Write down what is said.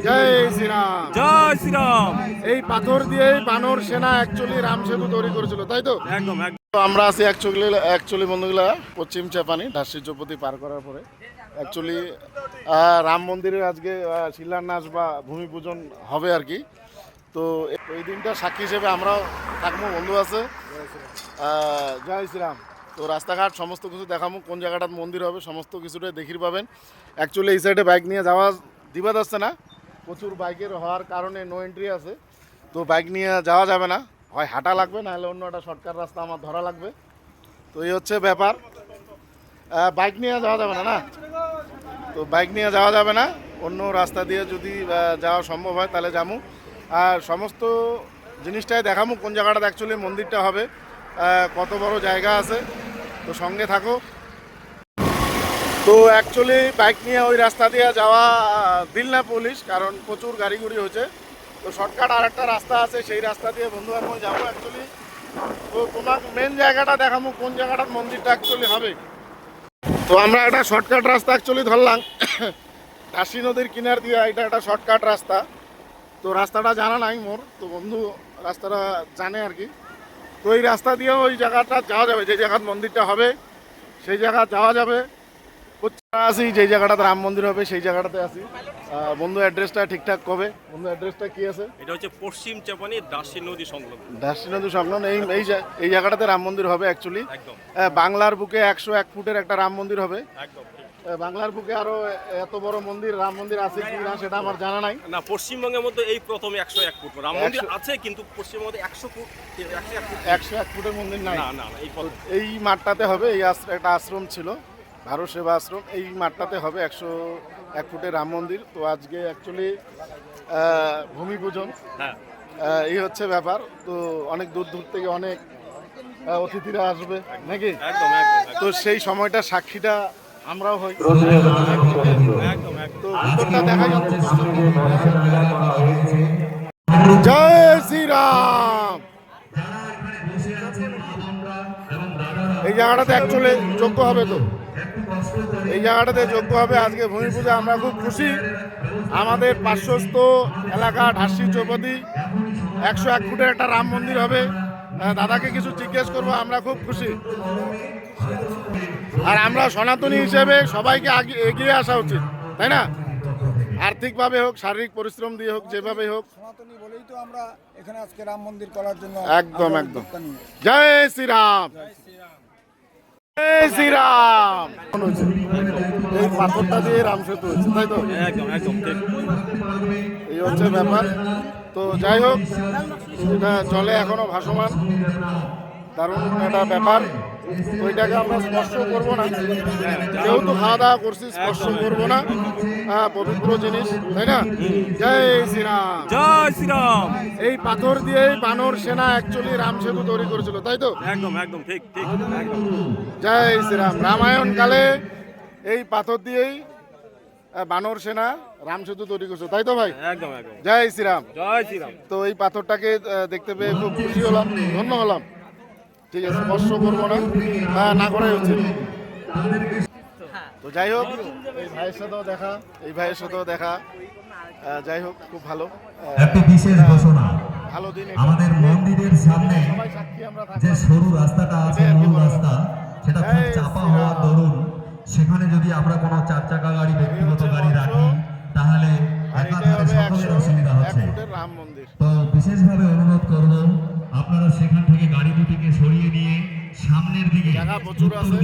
জয় শ্রীরাম। জয় শ্রীরাম। এই পাথর দিয়ে বানর সেনা অ্যাকচুয়ালি রাম সেতু তৈরি করেছিল, তাই তো? একদম একদম। তো আমরা আছি অ্যাকচুয়ালি বন্ধুগুলা পশ্চিম চাপানি ঢাসি চৌপতি পার করার পরে অ্যাকচুয়ালি রাম মন্দিরের আজকে শিলান্যাস বা ভূমি পূজন হবে আর কি। তো এই দিনটা সাক্ষী হিসেবে আমরাও থাকবো, বন্ধু আছে। জয় শ্রীরাম। তো রাস্তাঘাট সমস্ত কিছু দেখাবো, কোন জায়গাটার মন্দির হবে সমস্ত কিছুটাই দেখির পাবেন। অ্যাকচুয়ালি এই সাইডে বাইক নিয়ে যাওয়া দিবা যাচ্ছে না, প্রচুর বাইকের হওয়ার কারণে নো এন্ট্রি আছে। তো বাইক নিয়ে যাওয়া যাবে না, হয় হাঁটা লাগবে, নাহলে অন্য একটা শর্টকাট রাস্তা আমার ধরা লাগবে। তো এই হচ্ছে ব্যাপার, বাইক নিয়ে যাওয়া যাবে না না, তো বাইক নিয়ে যাওয়া যাবে না, অন্য রাস্তা দিয়ে যদি যাওয়া সম্ভব হয় তাহলে যাবো। আর সমস্ত জিনিসটাই দেখাবো, কোন জায়গাটাতে অ্যাকচুয়ালি মন্দিরটা হবে, কত বড় জায়গা আছে। তো সঙ্গে থাকো। তো অ্যাকচুয়ালি বাইক নিয়ে ওই রাস্তা দিয়ে যাওয়া দিল না পুলিশ, কারণ প্রচুর গাড়ি গুড়ি হয়েছে। তো শর্টকাট আর একটা রাস্তা আছে, সেই রাস্তা দিয়ে বন্ধু বান্ধব যাবো অ্যাকচুয়ালি। তো তোমাকে মেন জায়গাটা দেখাবো, কোন জায়গাটার মন্দিরটা অ্যাকচুয়ালি হবে। তো আমরা একটা শর্টকাট রাস্তা অ্যাকচুয়ালি ধরলাম কাশী নদীর কিনার দিয়ে, এটা একটা শর্টকাট রাস্তা। তো রাস্তাটা জানা নাই মোর, তো বন্ধু রাস্তাটা জানে আর কি। তো এই রাস্তা দিয়েও ওই জায়গাটা যাওয়া যাবে, যে জায়গার মন্দিরটা হবে সেই জায়গা যাওয়া যাবে। আছি যেই জায়গাটাতে রাম মন্দির হবে সেই জায়গাটাতে আছি। বন্ধু অ্যাড্রেসটা ঠিকঠাক কবে? বন্ধু অ্যাড্রেসটা কি আছে? এটা হচ্ছে পশ্চিম চাপানি দাসী নদী সংলগ্ন। দাসী নদী সংলগ্ন এই জায়গাটাতে রাম মন্দির হবে অ্যাকচুয়ালি। একদম। বাংলার বুকে 101 ফুটের একটা রাম মন্দির হবে। একদম। বাংলার বুকে আরো এত বড় মন্দির রাম মন্দির আছে কি না সেটা আমার জানা নাই। না, পশ্চিমবঙ্গের মধ্যে এই প্রথম 101 ফুট রাম মন্দির আছে, কিন্তু পশ্চিমবঙ্গের মধ্যে 100 ফুট 101 ফুটের মন্দির নাই। না না, এই মাঠটাতে হবে, এই একটা আশ্রম ছিল, ভারত সেবা আশ্রম, এই মাঠটাতে হবে 101 ফুটের রাম মন্দির। তো আজকে অ্যাকচুয়ালি ভূমি পূজন, হ্যাঁ, এই হচ্ছে ব্যাপার। তো অনেক দূর দূর থেকে অনেক অতিথিরা আসবে নাকি? একদম একদম। তো সেই সময়টা সাক্ষীটা আমরাও হই। একদম তো ভিতরটা দেখা যাচ্ছে। জয় শ্রীরাম। এই জায়গাটাতে অ্যাকচুয়ালি যোগ্য হবে, তো এই জায়গাটাতে যোগ্য হবে আজকে ভূমি পূজা। আমরা খুব খুশি, আমাদের পার্শ্বস্থ এলাকা ঢাসি চৌপতি 101 ফুটের একটা রাম মন্দির হবে। দাদাকে কিছু জিজ্ঞেস করবো, আমরা খুব খুশি। আর আমরা সনাতনী হিসেবে সবাইকে আগে এগিয়ে আসা উচিত, তাই না? আর্থিকভাবে হোক, শারীরিক পরিশ্রম দিয়ে হোক, যেভাবে হোক। সনাতনী বলেই তো আমরা এখানে আজকে রাম মন্দির করার জন্য একদম একদম। জয় শ্রীরাম। জয় শ্রীরাম। এই পাথরটা দিয়ে রাম সেতু হয়েছে, তাই তো? একদম একদম ঠিক। এই হচ্ছে ব্যাপার। তো যাই হোক, এটা জলে এখনো ভাসমান, দারুণ একটা ব্যাপার। ওইটাকে আমরা স্পর্শ করবো না, যেহেতু খাওয়া দাওয়া করছি স্পর্শ করবো না, পবিত্র জিনিস, তাই না? জয় শ্রীরাম। জয় শ্রীরাম। এই পাথর দিয়ে বানর সেনা অ্যাকচুয়ালি রাম সেতু তৈরি করেছিল, তাই তো? একদম একদম ঠিক ঠিক একদম। জয় শ্রীরাম। রামায়ণ কালে এই পাথর দিয়েই বানর সেনা রাম সেতু তৈরি করছে, তাই তো ভাই? একদম একদম। জয় শ্রীরাম। জয় শ্রীরাম। তো এই পাথরটাকে দেখতে পেয়ে খুব খুশি হলাম, ধন্য হলাম। ঠিক আছে, স্পর্শ করবো না, না করাই উচিত। তো যাই হোক, এই ভাইয়ের সাথেও দেখা, যাই হোক খুব ভালো একটি বিশেষ ঘোষণা। ভালো দিন। আমাদের মন্দিরের সামনে সবাই সাক্ষী আমরা যে থাকলাম। সরু রাস্তাটা আছে, মূল রাস্তা, সেটা খুব চাপা হওয়ার দরুন সেখানে যদি আমরা কোনো 4 চাকা গাড়ি, ব্যক্তিগত গাড়ি রাখি তাহলে একাধারে সকলের অসুবিধা হচ্ছে। রাম মন্দির। তো বিশেষভাবে অনুরোধ করব, আপনারা সেখান থেকে গাড়ি দুটিকে সরিয়ে নিয়ে সামনের দিকে জায়গা প্রচুর আছে।